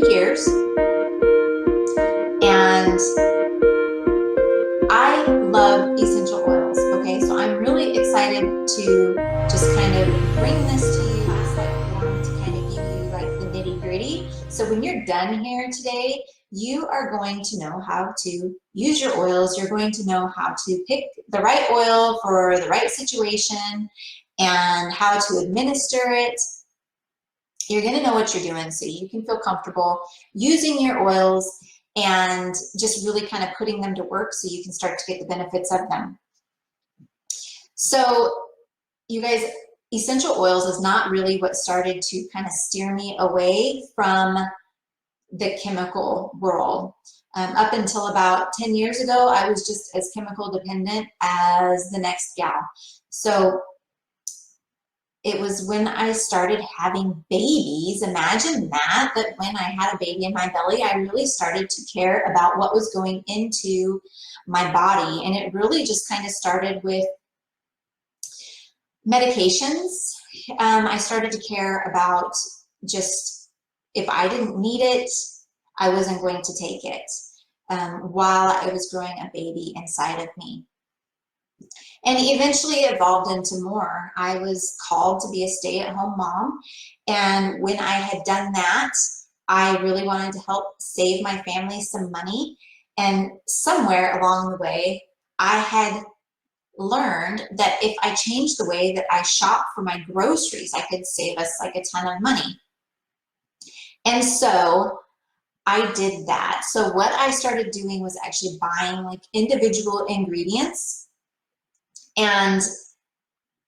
years, and I love essential oils. Okay, so I'm really excited to just kind of bring this to you to kind of give you like the nitty gritty. So when you're done here today, you are going to know how to use your oils. You're going to know how to pick the right oil for the right situation and how to administer it. You're going to know what you're doing so you can feel comfortable using your oils and just really kind of putting them to work so you can start to get the benefits of them. So you guys, essential oils is not really what started to kind of steer me away from the chemical world. Up until about 10 years ago, I was just as chemical dependent as the next gal. So it was when I started having babies, imagine that when I had a baby in my belly, I really started to care about what was going into my body. And it really just kind of started with medications. I started to care about just, if I didn't need it, I wasn't going to take it while I was growing a baby inside of me. And eventually evolved into more. I was called to be a stay-at-home mom. And when I had done that, I really wanted to help save my family some money. And somewhere along the way, I had learned that if I changed the way that I shop for my groceries, I could save us like a ton of money. And so I did that. So what I started doing was actually buying like individual ingredients and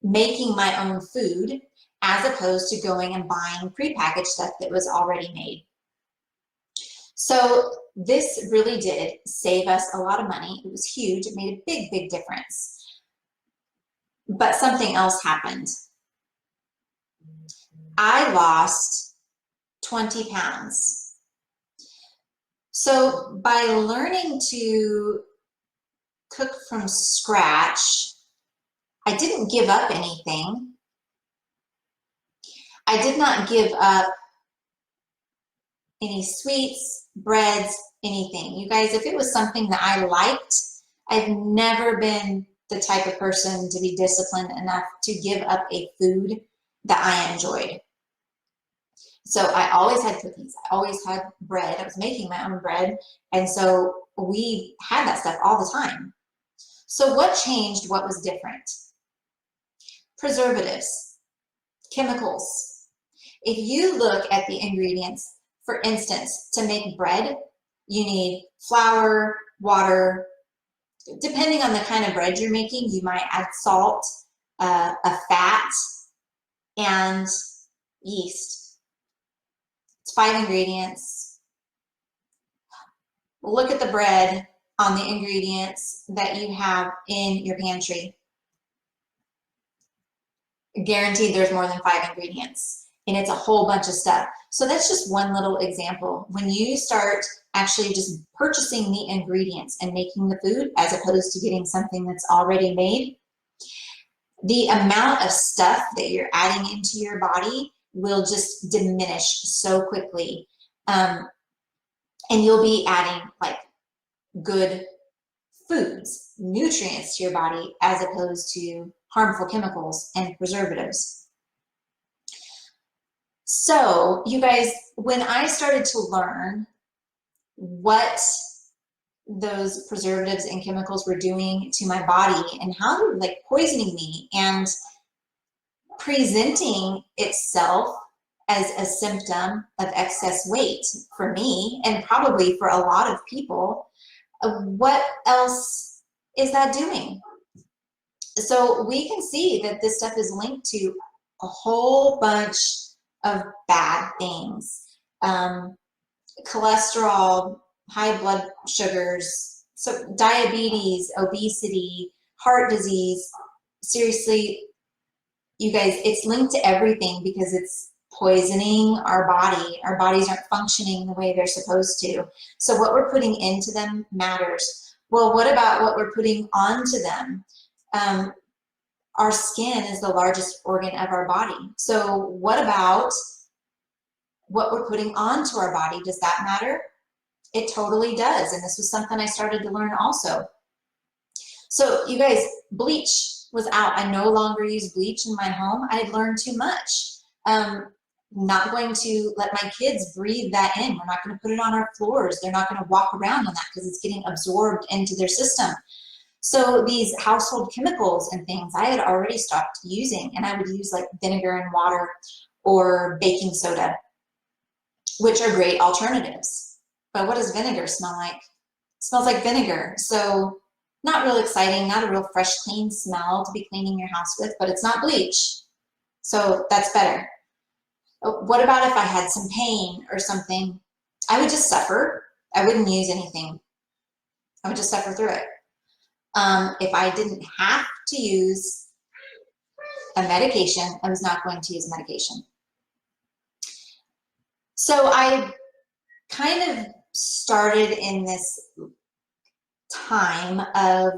making my own food as opposed to going and buying prepackaged stuff that was already made. So this really did save us a lot of money. It was huge. It made a big, big difference. But something else happened. I lost 20 pounds. So by learning to cook from scratch, I didn't give up anything. I did not give up any sweets, breads, anything. You guys, if it was something that I liked, I've never been the type of person to be disciplined enough to give up a food that I enjoyed. So I always had cookies. I always had bread. I was making my own bread. And so we had that stuff all the time. So what changed? What was different? Preservatives, chemicals. If you look at the ingredients, for instance, to make bread, you need flour, water. Depending on the kind of bread you're making, you might add salt, a fat, and yeast. It's 5 ingredients. Look at the bread on the ingredients that you have in your pantry. Guaranteed there's more than 5 ingredients, and it's a whole bunch of stuff. So that's just one little example. When you start actually just purchasing the ingredients and making the food as opposed to getting something that's already made, the amount of stuff that you're adding into your body will just diminish so quickly. And you'll be adding like good foods, nutrients to your body as opposed to harmful chemicals and preservatives. So you guys, when I started to learn what those preservatives and chemicals were doing to my body and how they were like poisoning me and presenting itself as a symptom of excess weight for me and probably for a lot of people, what else is that doing? So we can see that this stuff is linked to a whole bunch of bad things. Cholesterol, high blood sugars, so diabetes, obesity, heart disease. Seriously, you guys, it's linked to everything because it's poisoning our body. Our bodies aren't functioning the way they're supposed to. So what we're putting into them matters. Well, what about what we're putting onto them? Our skin is the largest organ of our body. So what about what we're putting onto our body, does that matter? It totally does. And this was something I started to learn also. So you guys, bleach was out. I no longer use bleach in my home. I had learned too much. Not going to let my kids breathe that in. We're not going to put it on our floors. They're not going to walk around on that because it's getting absorbed into their system. So these household chemicals and things I had already stopped using, and I would use like vinegar and water or baking soda, which are great alternatives. But what does vinegar smell like? It smells like vinegar. So not real exciting, not a real fresh, clean smell to be cleaning your house with, but it's not bleach. So that's better. What about if I had some pain or something? I would just suffer. I wouldn't use anything. I would just suffer through it. If I didn't have to use a medication, I was not going to use medication. So I kind of started in this time of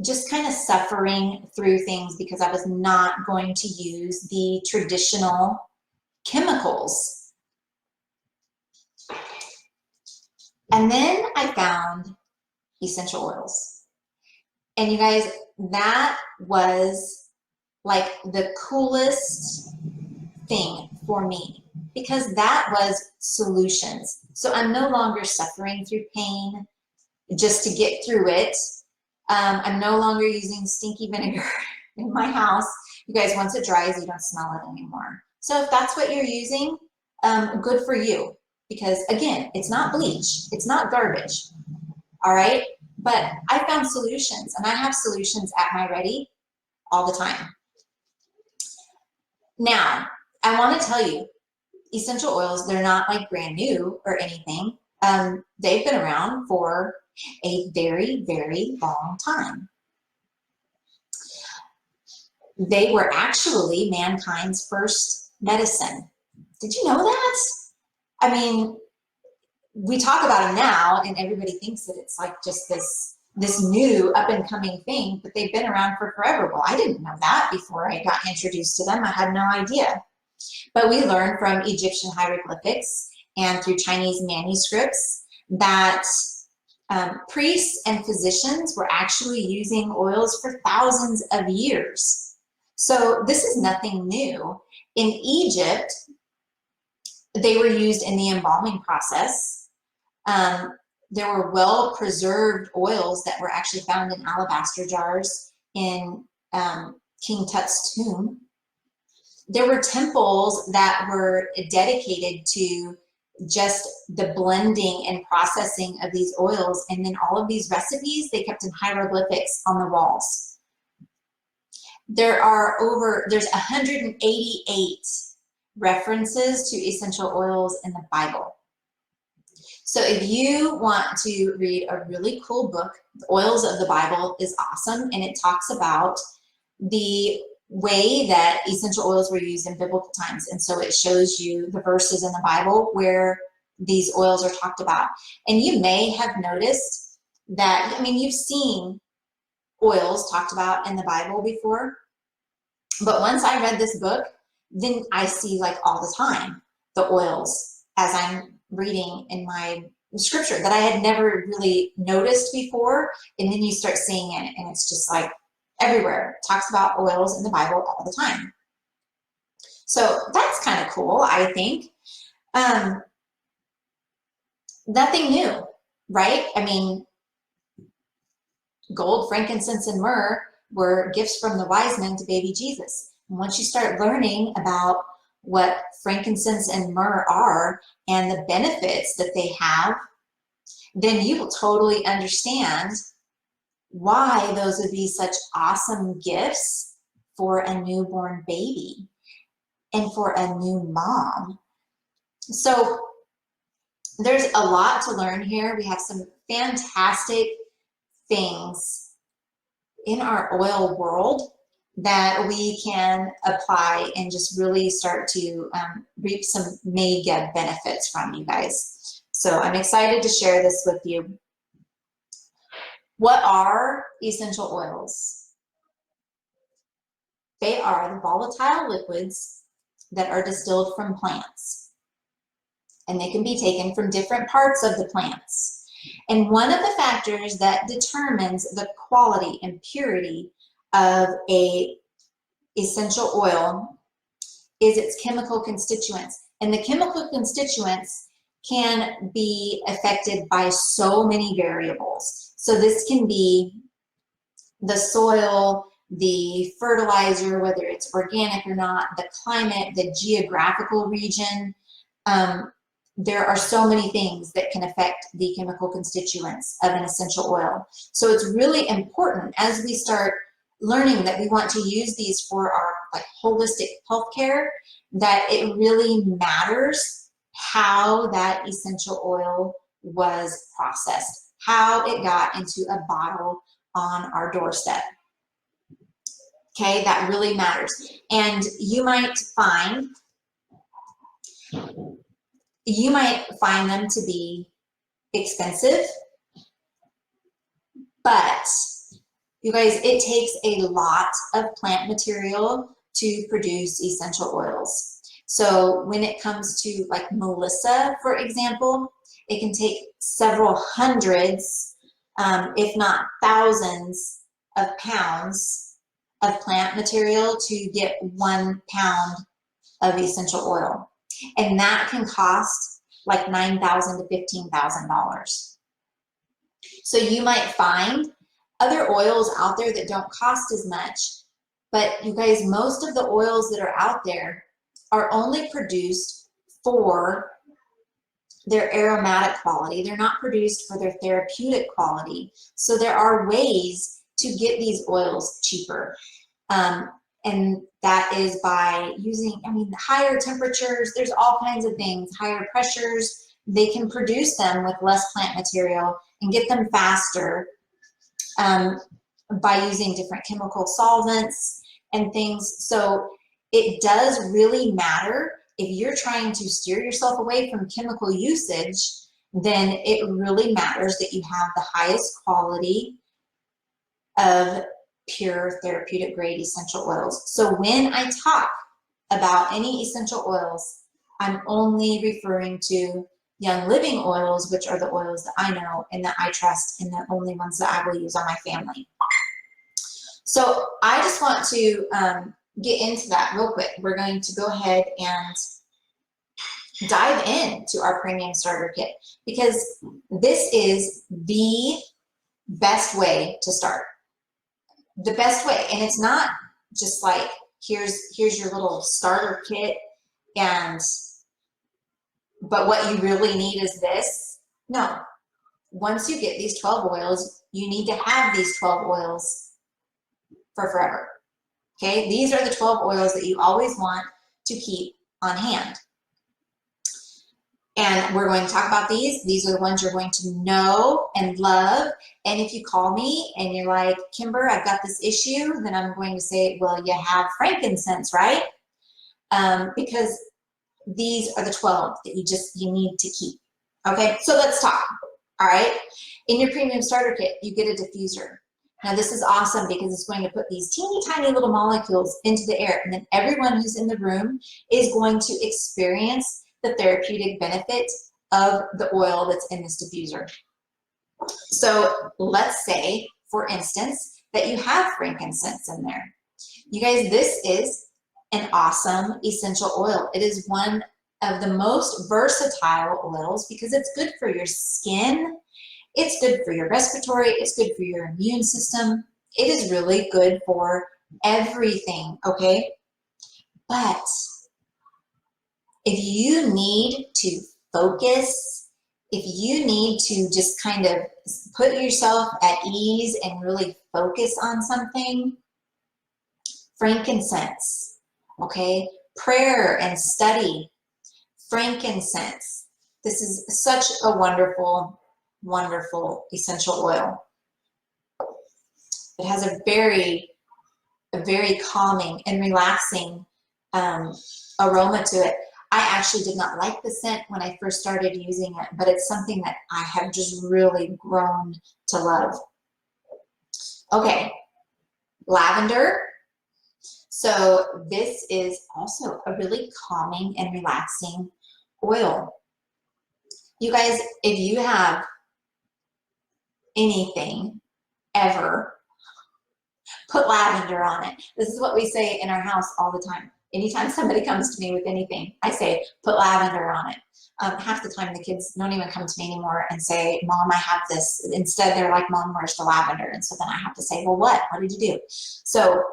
just kind of suffering through things because I was not going to use the traditional chemicals. And then I found essential oils. And you guys, that was like the coolest thing for me because that was solutions. So I'm no longer suffering through pain just to get through it. I'm no longer using stinky vinegar in my house. You guys, once it dries, you don't smell it anymore. So if that's what you're using, good for you. Because again, it's not bleach, it's not garbage, all right? But I found solutions, and I have solutions at my ready all the time. Now, I want to tell you, essential oils, they're not like brand new or anything. They've been around for a very, very long time. They were actually mankind's first medicine. Did you know that? I mean, we talk about them now and everybody thinks that it's like just this new up and coming thing, but they've been around for forever. Well, I didn't know that before I got introduced to them. I had no idea. But we learned from Egyptian hieroglyphics and through Chinese manuscripts that priests and physicians were actually using oils for thousands of years. So this is nothing new. In Egypt, they were used in the embalming process. There were well-preserved oils that were actually found in alabaster jars in King Tut's tomb. There were temples that were dedicated to just the blending and processing of these oils, and then all of these recipes they kept in hieroglyphics on the walls. There's 188 references to essential oils in the Bible. So if you want to read a really cool book, The Oils of the Bible is awesome, and it talks about the way that essential oils were used in biblical times. And so it shows you the verses in the Bible where these oils are talked about. And you may have noticed that, I mean, you've seen oils talked about in the Bible before, but once I read this book, then I see like all the time the oils as I'm reading in my scripture that I had never really noticed before. And then you start seeing it and it's just like everywhere. It talks about oils in the Bible all the time. So that's kind of cool, I think. Nothing new, right? I mean, gold, frankincense, and myrrh were gifts from the wise men to baby Jesus. And once you start learning about what frankincense and myrrh are and the benefits that they have, then you will totally understand why those would be such awesome gifts for a newborn baby and for a new mom. So there's a lot to learn here. We have some fantastic things in our oil world that we can apply and just really start to reap some mega benefits from, you guys. So I'm excited to share this with you. What are essential oils? They are the volatile liquids that are distilled from plants. and they can be taken from different parts of the plants. And one of the factors that determines the quality and purity of a essential oil is its chemical constituents. And the chemical constituents can be affected by so many variables. So this can be the soil, the fertilizer, whether it's organic or not, the climate, the geographical region. There are so many things that can affect the chemical constituents of an essential oil. So it's really important as we start learning that we want to use these for our holistic healthcare, that it really matters how that essential oil was processed, how it got into a bottle on our doorstep. Okay, that really matters. And you might find them to be expensive, but you guys, it takes a lot of plant material to produce essential oils. So when it comes to like Melissa, for example, it can take several hundreds, if not thousands of pounds of plant material to get 1 pound of essential oil. And that can cost like $9,000 to $15,000. So you might find other oils out there that don't cost as much, but you guys, most of the oils that are out there are only produced for their aromatic quality. They're not produced for their therapeutic quality. So there are ways to get these oils cheaper. And that is by using, higher temperatures. There's all kinds of things, higher pressures. They can produce them with less plant material and get them faster by using different chemical solvents and things. So it does really matter. If you're trying to steer yourself away from chemical usage, then it really matters that you have the highest quality of pure therapeutic grade essential oils. So when I talk about any essential oils, I'm only referring to Young Living oils, which are the oils that I know and that I trust and the only ones that I will use on my family. So I just want to get into that real quick. We're going to go ahead and dive into our premium starter kit, because this is the best way to start. The best way. And it's not just like, here's your little starter kit, but what you really need is this. No. Once you get these 12 oils, you need to have these 12 oils for forever. Okay? These are the 12 oils that you always want to keep on hand. And we're going to talk about these. These are the ones you're going to know and love. And if you call me and you're like, Kimber, I've got this issue, then I'm going to say, well, you have frankincense, right? Because these are the 12 that you need to keep. Okay, so let's talk. All right, in your premium starter kit, you get a diffuser. Now this is awesome because it's going to put these teeny tiny little molecules into the air, and then everyone who's in the room is going to experience the therapeutic benefit of the oil that's in this diffuser. So let's say, for instance, that you have frankincense in there. You guys, this is an awesome essential oil. It is one of the most versatile oils because it's good for your skin, it's good for your respiratory, it's good for your immune system. It is really good for everything, okay? But if you need to focus, if you need to just kind of put yourself at ease and really focus on something, frankincense, okay? Prayer and study, frankincense. This is such a wonderful, wonderful essential oil. It has a very calming and relaxing aroma to it. I actually did not like the scent when I first started using it, but it's something that I have just really grown to love. Okay, lavender. So this is also a really calming and relaxing oil. You guys, if you have anything ever, put lavender on it. This is what we say in our house all the time. Anytime somebody comes to me with anything, I say, put lavender on it. Half the time the kids don't even come to me anymore and say, Mom, I have this. Instead, they're like, Mom, where's the lavender? And so then I have to say, well, what? What did you do? So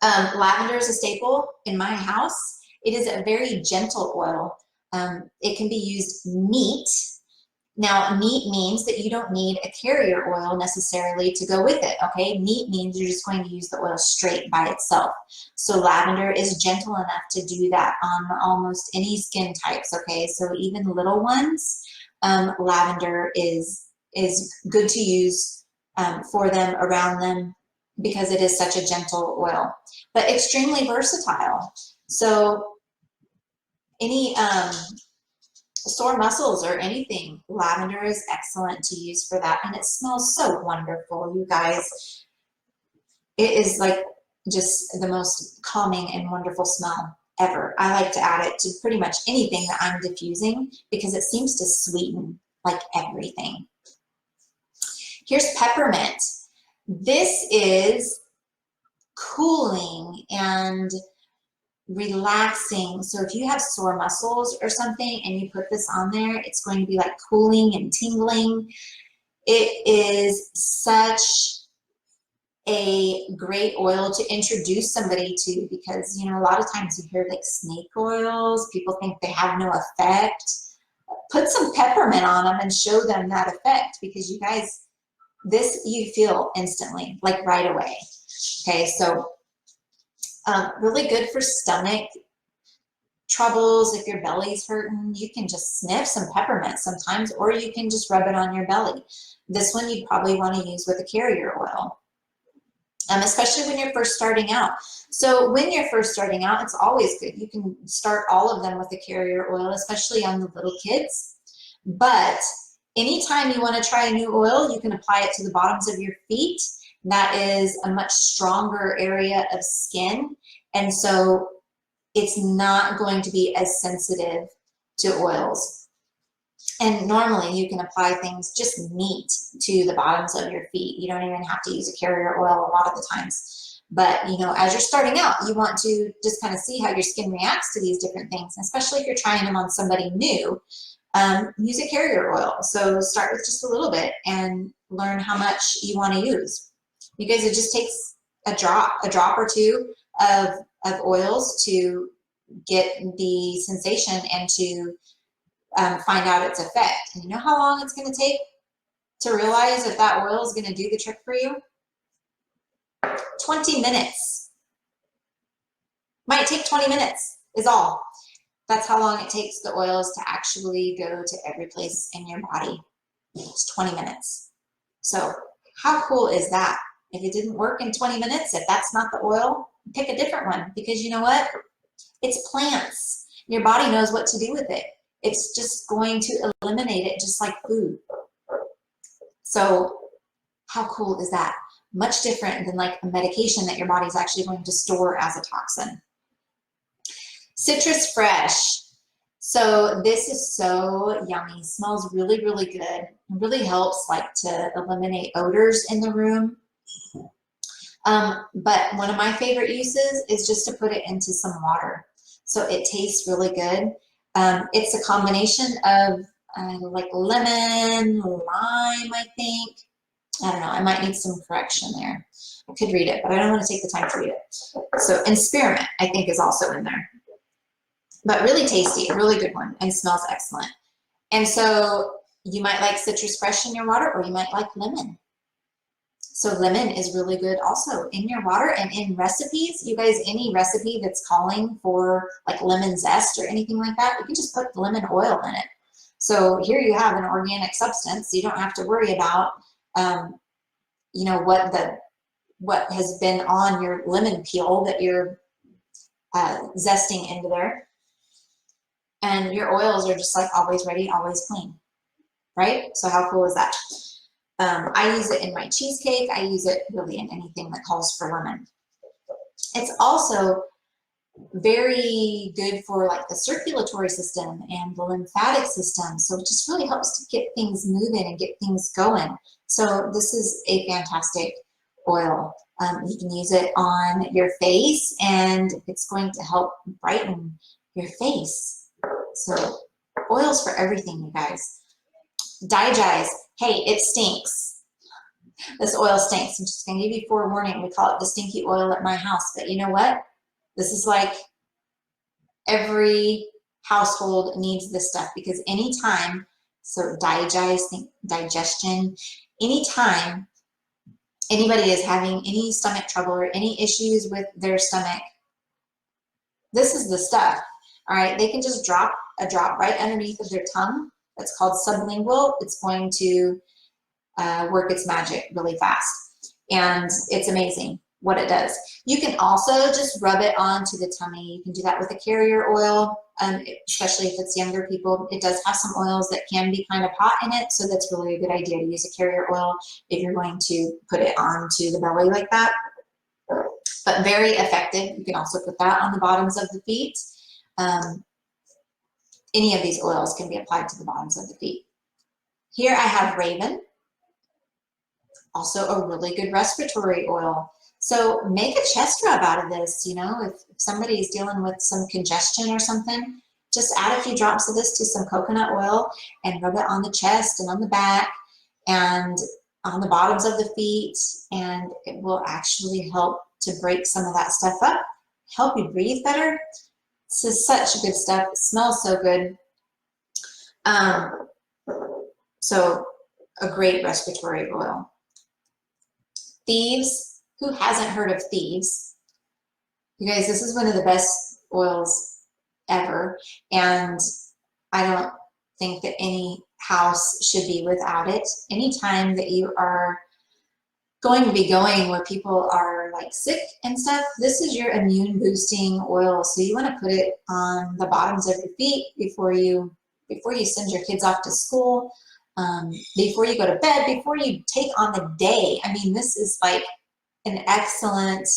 lavender is a staple in my house. It is a very gentle oil. It can be used neat. Now, neat means that you don't need a carrier oil necessarily to go with it, okay? Neat means you're just going to use the oil straight by itself. So lavender is gentle enough to do that on almost any skin types, okay? So even little ones, lavender is good to use for them, around them, because it is such a gentle oil, but extremely versatile. So any sore muscles or anything, lavender is excellent to use for that, and it smells so wonderful, you guys. It is like just the most calming and wonderful smell ever. I like to add it to pretty much anything that I'm diffusing because it seems to sweeten like everything. Here's peppermint. This is cooling and relaxing. So if you have sore muscles or something and you put this on there, it's going to be like cooling and tingling. It is such a great oil to introduce somebody to, because, you know, a lot of times you hear like snake oils, people think they have no effect. Put some peppermint on them and show them that effect, because you guys, this you feel instantly, like right away. Okay, so really good for stomach troubles. If your belly's hurting, you can just sniff some peppermint sometimes, or you can just rub it on your belly. This one you'd probably want to use with a carrier oil, especially when you're first starting out. So when you're first starting out, it's always good. You can start all of them with a carrier oil, especially on the little kids. But anytime you want to try a new oil, you can apply it to the bottoms of your feet. That is a much stronger area of skin, and so it's not going to be as sensitive to oils. And normally you can apply things just neat to the bottoms of your feet. You don't even have to use a carrier oil a lot of the times. But, you know, as you're starting out, you want to just kind of see how your skin reacts to these different things, especially if you're trying them on somebody new. Use a carrier oil. So start with just a little bit and learn how much you want to use. You guys, it just takes a drop or two of oils to get the sensation and to find out its effect. And you know how long it's going to take to realize if that oil is going to do the trick for you? 20 minutes. Might take 20 minutes is all. That's how long it takes the oils to actually go to every place in your body. It's 20 minutes. So how cool is that? If it didn't work in 20 minutes, if that's not the oil, pick a different one, because you know what? It's plants. Your body knows what to do with it. It's just going to eliminate it just like food. So how cool is that? Much different than like a medication that your body's actually going to store as a toxin. Citrus fresh. So this is so yummy. Smells really, really good. It really helps like to eliminate odors in the room. But one of my favorite uses is just to put it into some water. So it tastes really good. It's a combination of like lemon, lime, I think. I don't know, I might need some correction there. I could read it, but I don't want to take the time to read it. So, and spearmint, I think, is also in there. But really tasty, a really good one, and smells excellent. And so you might like citrus fresh in your water, or you might like lemon. So lemon is really good also in your water and in recipes. You guys, any recipe that's calling for like lemon zest or anything like that, you can just put lemon oil in it. So here you have an organic substance. So you don't have to worry about, you know, what has been on your lemon peel that you're zesting into there. And your oils are just like always ready, always clean, right? So how cool is that? I use it in my cheesecake. I use it really in anything that calls for lemon. It's also very good for like the circulatory system and the lymphatic system. So it just really helps to get things moving and get things going. So this is a fantastic oil. You can use it on your face and it's going to help brighten your face. So oils for everything, you guys. Digest. Hey, it stinks. This oil stinks. I'm just going to give you forewarning. We call it the stinky oil at my house. But you know what? This is like every household needs this stuff, because anytime, so digestion, anytime anybody is having any stomach trouble or any issues with their stomach, this is the stuff. All right, they can just drop a drop right underneath of their tongue. That's called sublingual. It's going to work its magic really fast. And it's amazing what it does. You can also just rub it onto the tummy. You can do that with a carrier oil, especially if it's younger people. It does have some oils that can be kind of hot in it, so that's really a good idea to use a carrier oil if you're going to put it onto the belly like that. But very effective. You can also put that on the bottoms of the feet. Any of these oils can be applied to the bottoms of the feet. Here I have Raven, also a really good respiratory oil. So make a chest rub out of this. You know, if somebody's dealing with some congestion or something, just add a few drops of this to some coconut oil and rub it on the chest and on the back and on the bottoms of the feet, and it will actually help to break some of that stuff up, help you breathe better. This is such good stuff. It smells so good. So a great respiratory oil. Thieves. Who hasn't heard of Thieves? You guys, this is one of the best oils ever, and I don't think that any house should be without it. Anytime that you are going to be going where people are like sick and stuff, this is your immune boosting oil. So you want to put it on the bottoms of your feet before you send your kids off to school, before you go to bed, before you take on the day. I mean, this is like an excellent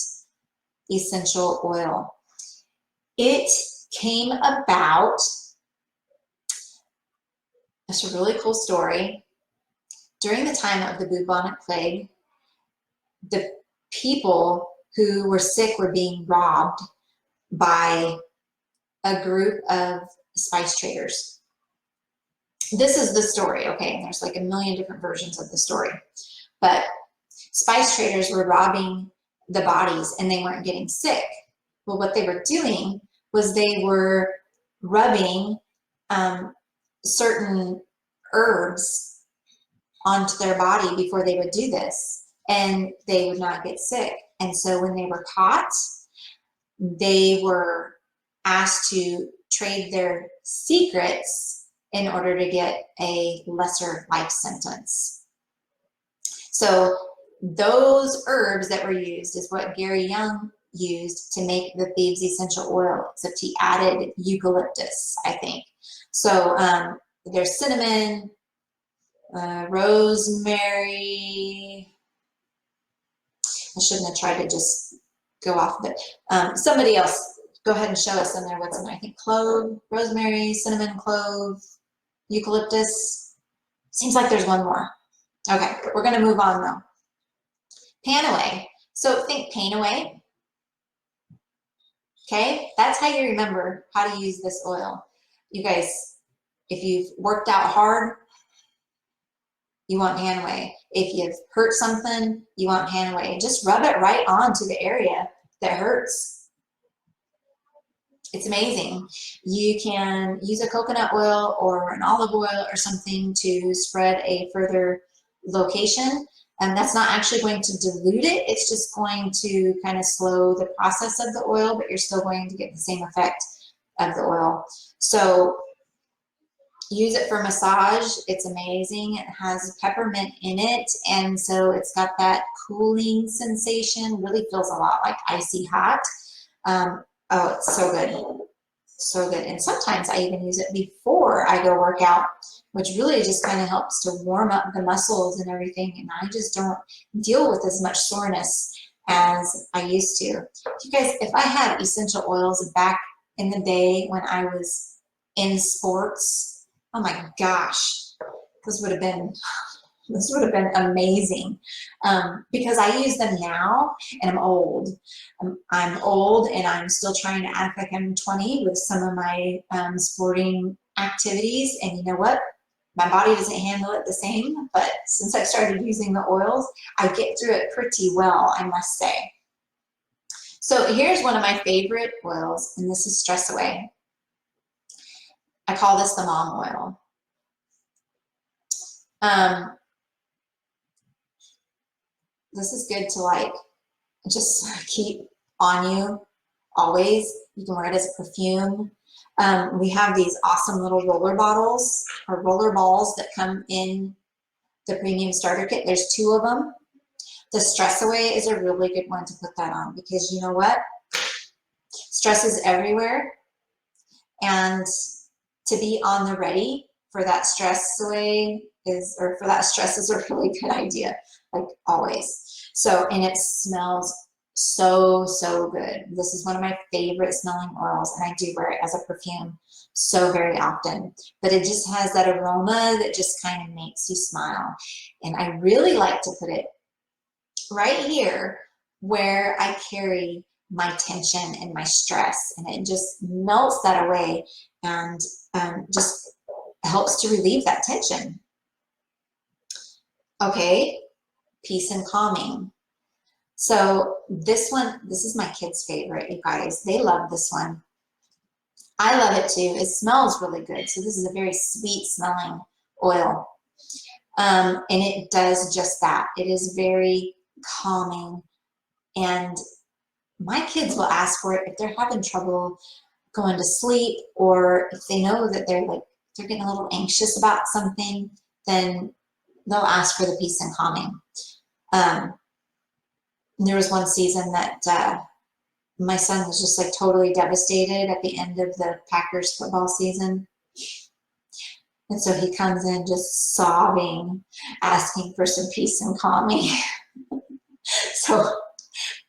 essential oil. It came about, it's a really cool story. During the time of the bubonic plague, the people who were sick were being robbed by a group of spice traders. This is the story, okay? There's like a million different versions of the story. But spice traders were robbing the bodies and they weren't getting sick. Well, what they were doing was they were rubbing certain herbs onto their body before they would do this, and they would not get sick. And so when they were caught, they were asked to trade their secrets in order to get a lesser life sentence. So those herbs that were used is what Gary Young used to make the Thieves essential oil, except he added eucalyptus, I think. So there's cinnamon, rosemary. I shouldn't have tried to just go off of it. Somebody else, go ahead and show us in there what's in there. I think clove, rosemary, cinnamon, clove, eucalyptus. Seems like there's one more. Okay, we're going to move on though. Pan away. So think pain away. Okay, that's how you remember how to use this oil. You guys, if you've worked out hard, you want pan away. If you've hurt something, you want pan away. Just rub it right onto the area that hurts. It's amazing. You can use a coconut oil or an olive oil or something to spread a further location. And that's not actually going to dilute it. It's just going to kind of slow the process of the oil, but you're still going to get the same effect of the oil. So use it for massage. It's amazing. It has peppermint in it, and so it's got that cooling sensation. Really feels a lot like icy hot. Oh, it's so good. So good. And sometimes I even use it before I go work out, which really just kind of helps to warm up the muscles and everything. And I just don't deal with as much soreness as I used to. You guys, if I had essential oils back in the day when I was in sports, oh my gosh, this would have been amazing, because I use them now and I'm old. I'm old and I'm still trying to act like I'm 20 with some of my sporting activities. And you know what? My body doesn't handle it the same, but since I've started using the oils, I get through it pretty well, I must say. So here's one of my favorite oils, and this is Stress Away. I call this the mom oil. This is good to like just keep on you always. You can wear it as a perfume. We have these awesome little roller bottles or roller balls that come in the premium starter kit. There's 2 of them. The Stress Away is a really good one to put that on, because you know what? Stress is everywhere, and to be on the ready for that stress away is, or for that stress is a really good idea, like always. So, and it smells so good. This is one of my favorite smelling oils, and I do wear it as a perfume so very often. But it just has that aroma that just kind of makes you smile. And I really like to put it right here where I carry my tension and my stress, and it just melts that away and just helps to relieve that tension. Okay, peace and calming. So this one, this is my kids' favorite, you guys. They love this one. I love it too. It smells really good. So this is a very sweet smelling oil. And it does just that. It is very calming. And my kids will ask for it if they're having trouble going to sleep, or if they know that they're getting a little anxious about something, then they'll ask for the peace and calming. There was one season that my son was just like totally devastated at the end of the Packers football season. And so he comes in just sobbing, asking for some peace and calming. So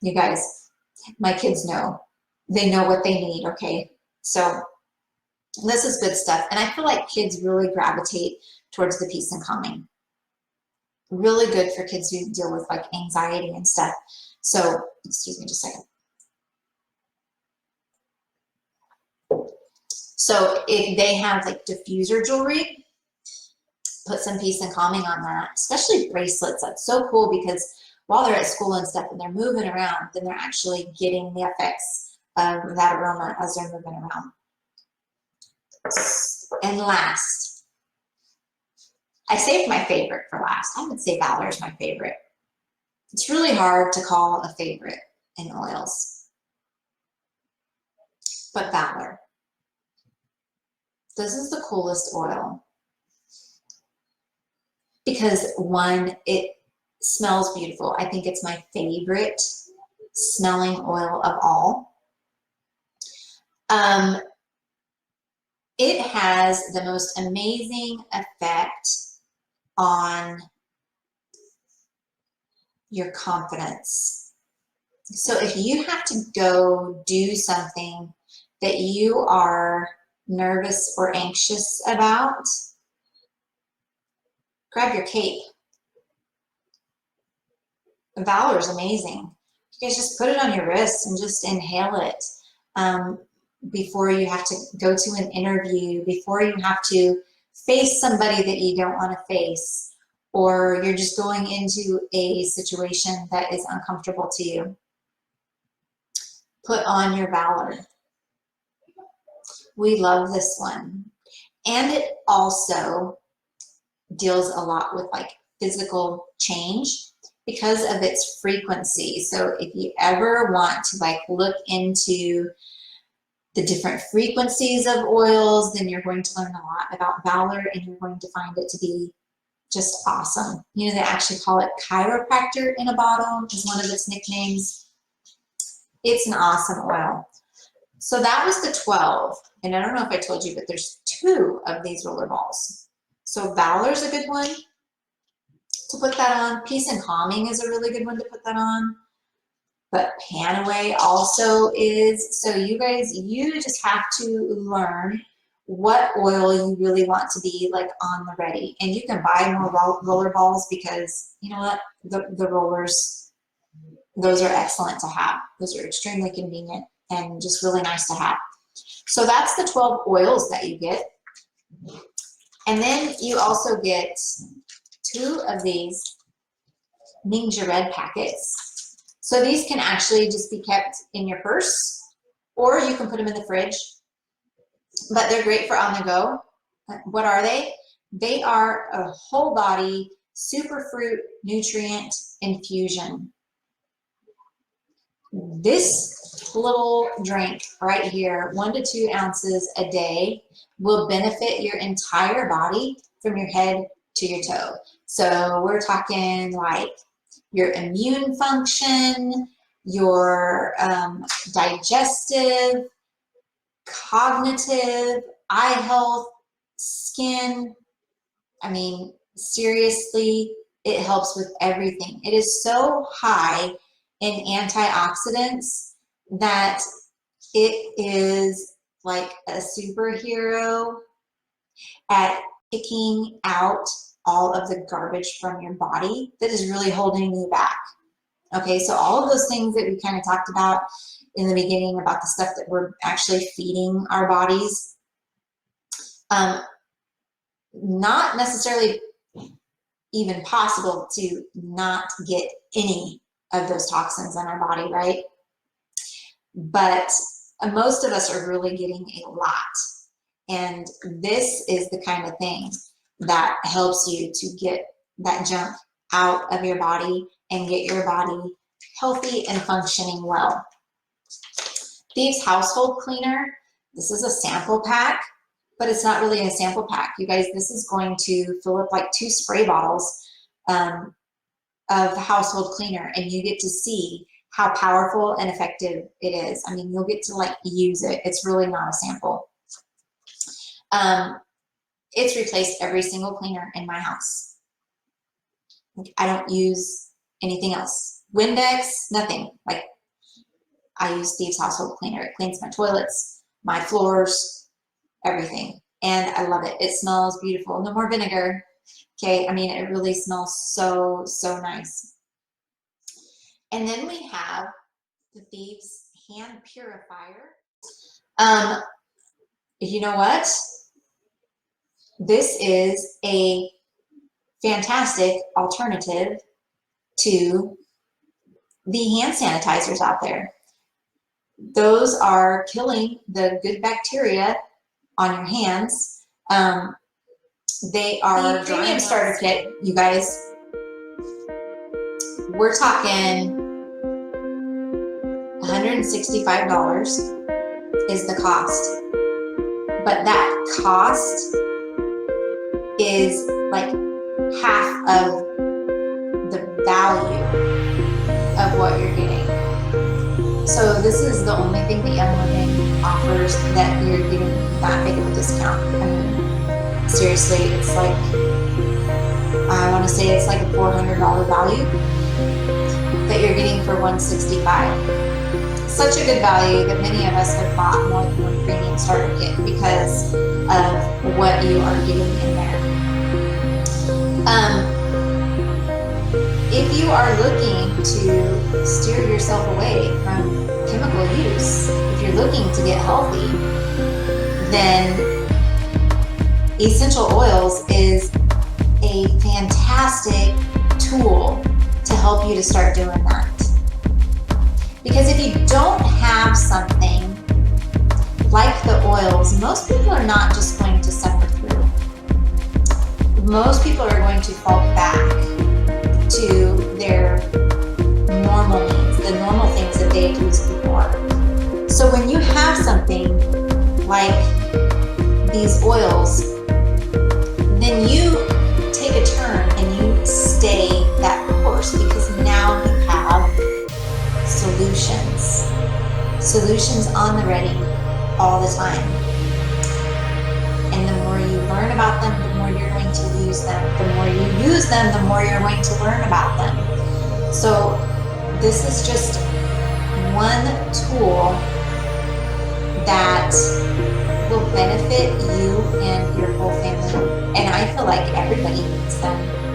you guys, my kids know. They know what they need, okay? So this is good stuff. And I feel like kids really gravitate towards the peace and calming. Really good for kids who deal with like anxiety and stuff. So, excuse me just a second. So if they have like diffuser jewelry, put some peace and calming on that, especially bracelets. That's so cool, because while they're at school and stuff and they're moving around, then they're actually getting the effects of that aroma as they're moving around. And last, I saved my favorite for last. I would say Valor is my favorite. It's really hard to call a favorite in oils, but Valor. This is the coolest oil because, one, it smells beautiful. I think it's my favorite smelling oil of all. It has the most amazing effect on your confidence. So if you have to go do something that you are nervous or anxious about, grab your cape. Valor is amazing. You guys just put it on your wrist and just inhale it before you have to go to an interview, before you have to face somebody that you don't want to face, or you're just going into a situation that is uncomfortable to you. Put on your Valor. We love this one. And it also deals a lot with like physical change because of its frequency. So if you ever want to like look into the different frequencies of oils, then you're going to learn a lot about Valor, and you're going to find it to be just awesome. You know, they actually call it chiropractor in a bottle is one of its nicknames. It's an awesome oil. So that was the 12. And I don't know if I told you, but there's 2 of these roller balls. So Valor's a good one to put that on. Peace and calming is a really good one to put that on. but Panaway also is. So you guys, you just have to learn what oil you really want to be like on the ready. And you can buy more roller balls because you know what, the rollers, those are excellent to have. Those are extremely convenient and just really nice to have. So that's the 12 oils that you get. And then you also get 2 of these Ningxia Red packets. So these can actually just be kept in your purse, or you can put them in the fridge, but they're great for on the go. What are they? They are a whole body superfruit nutrient infusion. This little drink right here, 1 to 2 ounces a day, will benefit your entire body from your head to your toe. So we're talking like your immune function, your digestive, cognitive, eye health, skin. I mean, seriously, it helps with everything. It is so high in antioxidants that it is like a superhero at kicking out all of the garbage from your body that is really holding you back. Okay, so all of those things that we kind of talked about in the beginning about the stuff that we're actually feeding our bodies, not necessarily even possible to not get any of those toxins in our body, right? But most of us are really getting a lot. And this is the kind of thing that helps you to get that junk out of your body and get your body healthy and functioning well. Thieves Household Cleaner, this is a sample pack, but it's not really a sample pack. You guys, this is going to fill up like 2 spray bottles of the household cleaner, and you get to see how powerful and effective it is. I mean, you'll get to like use it. It's really not a sample. It's replaced every single cleaner in my house. Like, I don't use anything else. Windex, nothing. Like, I use Thieves Household Cleaner. It cleans my toilets, my floors, everything. And I love it. It smells beautiful. No more vinegar. Okay, I mean, it really smells so, so nice. And then we have the Thieves Hand Purifier. You know what? This is a fantastic alternative to the hand sanitizers out there. Those are killing the good bacteria on your hands. They are the premium starter kit, you guys. We're talking $165 is the cost. But that cost is like half of the value of what you're getting. So this is the only thing that Young Living offers that you're getting that big of a discount. I mean, seriously, it's like, I want to say it's like a $400 value that you're getting for $165. Such a good value that many of us have bought more than one premium starter kit because of what you are getting in there. If you are looking to steer yourself away from chemical use, if you're looking to get healthy, then essential oils is a fantastic tool to help you to start doing that. Because if you don't have something like the oils, most people are not just going to suffer through. Most people are going to fall back to their normal needs, the normal things that they used before. So when you have something like these oils, then you take a turn and you stay that course because now you have solutions on the ready all the time. And the more you learn about them, the more you're going to use them. The more you use them, the more you're going to learn about them. So this is just one tool that will benefit you and your whole family. And I feel like everybody needs them.